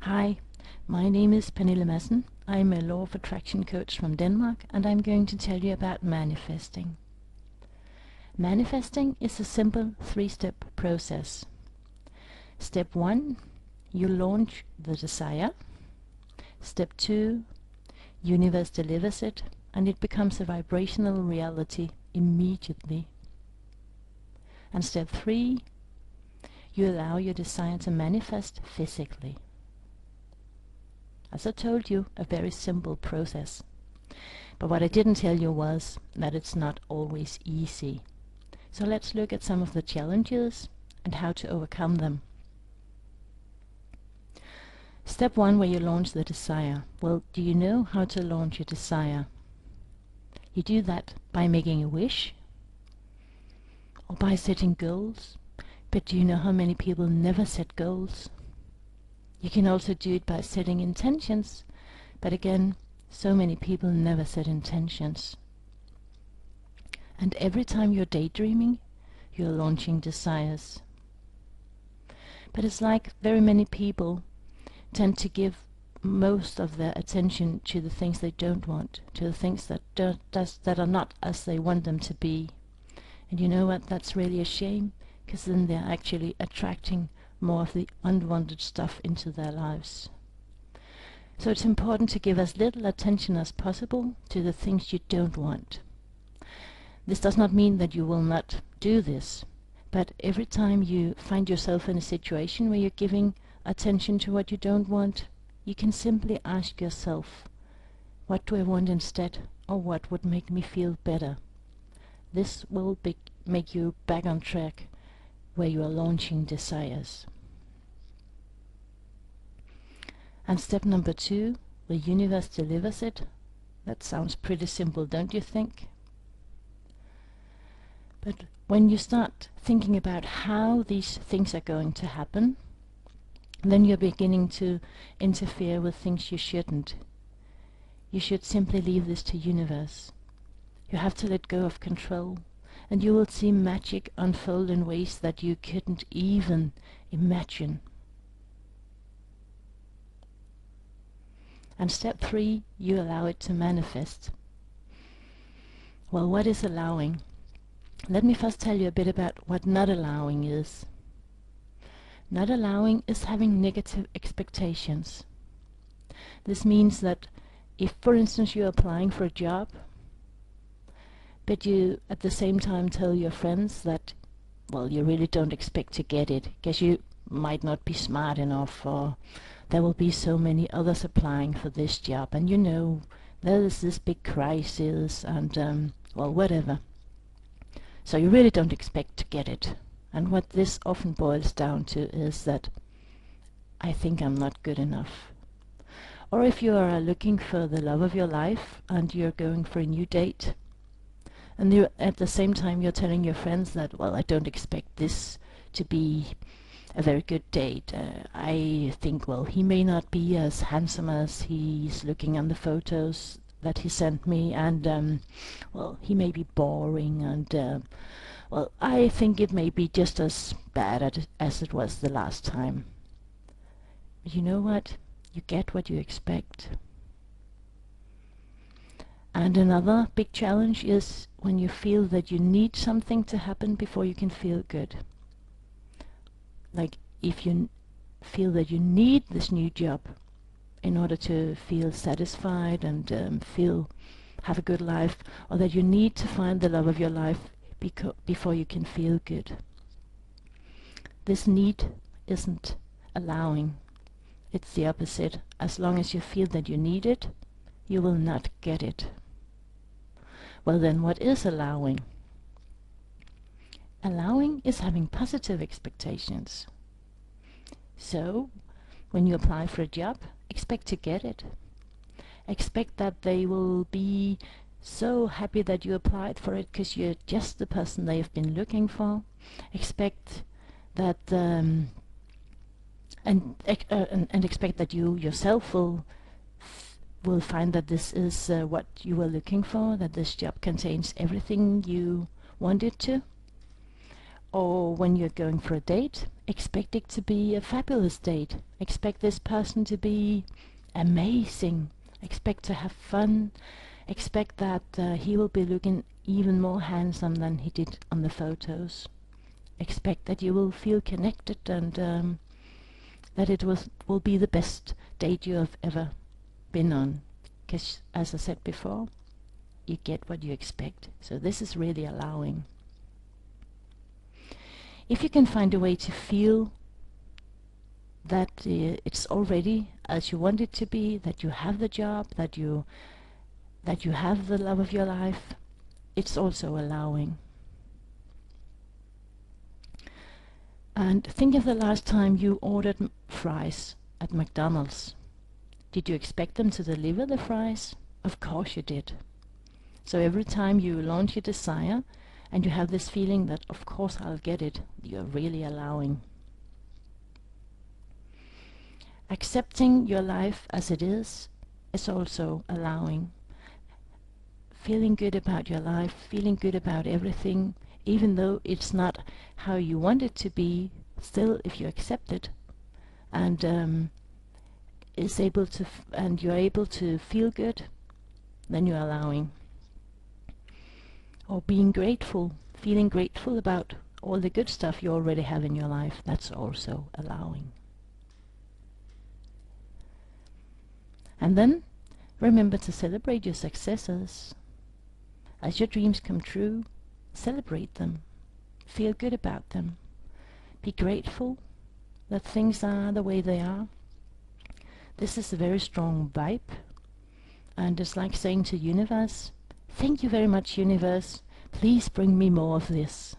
Hi, my name is Pernille Madsen. I'm a law of attraction coach from Denmark, and I'm going to tell you about manifesting. Manifesting is a simple three-step process. Step 1, you launch the desire. Step 2, universe delivers it, and it becomes a vibrational reality immediately. And step 3, you allow your desire to manifest physically. As I told you, a very simple process. But what I didn't tell you was that it's not always easy. So let's look at some of the challenges and how to overcome them. Step 1, where you launch the desire. Well, do you know how to launch your desire? You do that by making a wish or by setting goals. But do you know how many people never set goals? You can also do it by setting intentions, but again, so many people never set intentions. And every time you're daydreaming, you're launching desires. But it's like very many people tend to give most of their attention to the things they don't want, to the things that are not as they want them to be. And you know what? That's really a shame, because then they're actually attracting more of the unwanted stuff into their lives. So it's important to give as little attention as possible to the things you don't want. This does not mean that you will not do this, but every time you find yourself in a situation where you're giving attention to what you don't want, you can simply ask yourself, what do I want instead, or what would make me feel better? This will make you back on track where you are launching desires. And step number 2, the universe delivers it. That sounds pretty simple, don't you think? But when you start thinking about how these things are going to happen, then you're beginning to interfere with things you shouldn't. You should simply leave this to universe. You have to let go of control, and you will see magic unfold in ways that you couldn't even imagine. And step 3, you allow it to manifest. Well, what is allowing? Let me first tell you a bit about what not allowing is. Not allowing is having negative expectations. This means that if, for instance, you're applying for a job, but you at the same time tell your friends that, well, you really don't expect to get it, because you might not be smart enough, or there will be so many others applying for this job, and you know, there is this big crisis, and well, whatever. So you really don't expect to get it. And what this often boils down to is that I think I'm not good enough. Or if you are looking for the love of your life and you're going for a new date, and you, at the same time you're telling your friends that, well, I don't expect this to be a very good date. I think, well, he may not be as handsome as he's looking on the photos that he sent me, and well, he may be boring, and well, I think it may be just as bad as it was the last time. But you know what? You get what you expect. And another big challenge is when you feel that you need something to happen before you can feel good. Like if you feel that you need this new job in order to feel satisfied and have a good life, or that you need to find the love of your life before you can feel good. This need isn't allowing. It's the opposite. As long as you feel that you need it, you will not get it. Well, then what is allowing? Allowing is having positive expectations. So, when you apply for a job, expect to get it. Expect that they will be so happy that you applied for it because you're just the person they've been looking for. Expect that and expect that you yourself will find that this is what you were looking for, that this job contains everything you want it to. Or when you're going for a date, expect it to be a fabulous date. Expect this person to be amazing. Expect to have fun. Expect that he will be looking even more handsome than he did on the photos. Expect that you will feel connected and that it will be the best date you have ever been on. Because, as I said before, you get what you expect. So this is really allowing. If you can find a way to feel that it's already as you want it to be, that you have the job, that you have the love of your life, it's also allowing. And think of the last time you ordered fries at McDonald's. Did you expect them to deliver the fries? Of course you did. So every time you launch your desire and you have this feeling that of course I'll get it, you're really allowing. Accepting your life as it is also allowing. Feeling good about your life, feeling good about everything, even though it's not how you want it to be, still if you accept it and you're able to feel good, then you're allowing. Or being grateful, feeling grateful about all the good stuff you already have in your life, that's also allowing. And then remember to celebrate your successes. As your dreams come true, celebrate them. Feel good about them. Be grateful that things are the way they are. This is a very strong vibe, and it's like saying to universe, thank you very much, universe, please bring me more of this.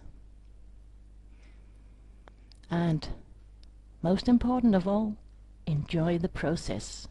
And most important of all, enjoy the process.